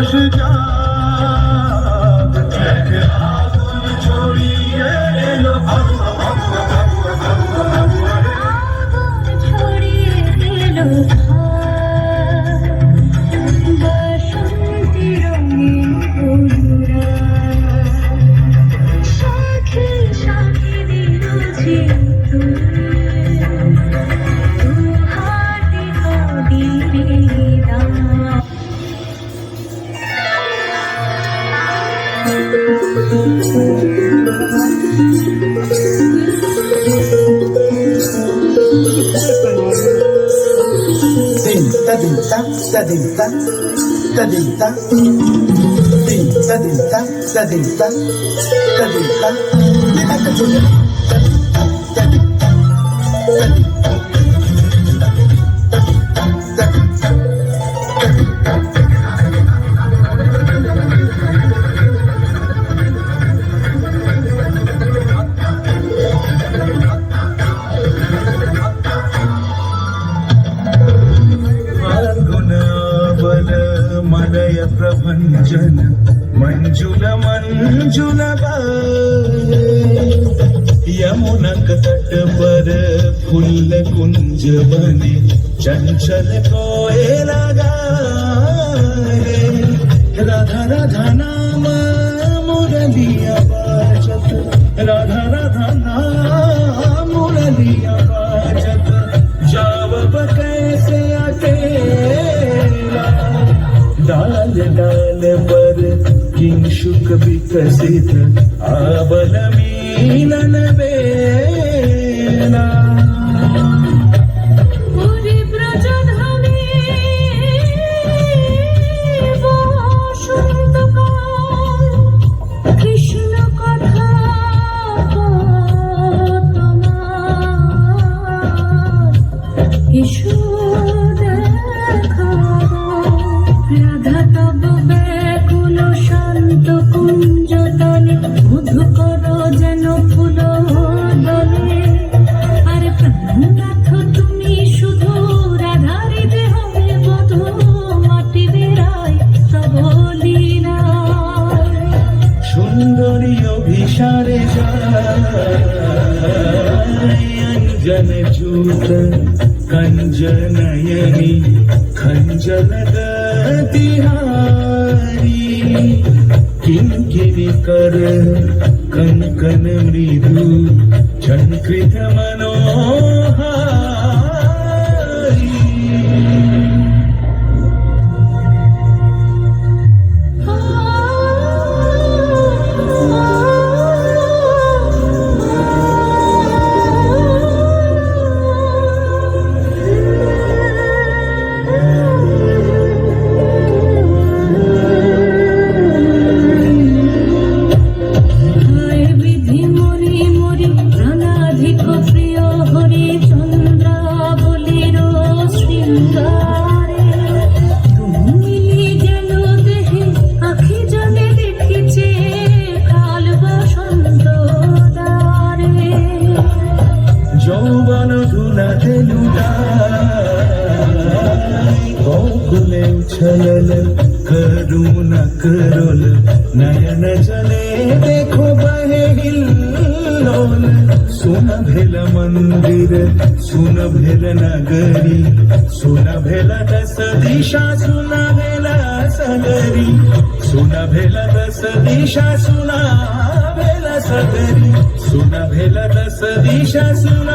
আকাশ চাঁদ এক আগুন ছড়িয়ে এলো ছড়িয়ে দিল বসন্তি রঙিন ফুলরা শাখে শাখে দিল ঝিলতুল দুহাতে কদিরে দাম Dinta dinta da dinta da dinta dinta dinta da dinta da dinta dinta da dinta da dinta మలయ ప్రభంజన మంజుల మంజుల यमुनक तट पर फुल्ल कुंज बने चंचल कोए लगा राधा राधा नाम मुरलिया बाजत राधा राधा नाम मुरलिया बाजत जावब कैसे अकेला डाल डाल पर किंशुक विकसित आबल मिलन बेला পুরী ব্রজধামে বসন্তকাল কৃষ্ণ কথা তোমার এসো দেখা রাধা তব ব্যাকুল শান্ত কুঞ্জ তলে মধুকর যেন ফুল দলে আরে প্রাণনাথ তুমি শুধু রাধারি দেহ বধ মাটি বেড়ায় তব লীলা সুন্দরী অভিসারে अंजन चूत कंजनयनी खंजन गतिहारी किंकिनी कर कंकन मृदु झंकृत मनोहारी যৌবন ধুলাতে লুটাই গোকুলে উছলল করুণা করল নয়ন জলে দেখো বহে হিল্লোল सुन भेल मंदिर सुन भेल नगरी सुन भेल दस दिशा सुन भेल सगरी सुन भेल दस दिशा सुन भेल सगरी सुन भेल दस दिशा सुन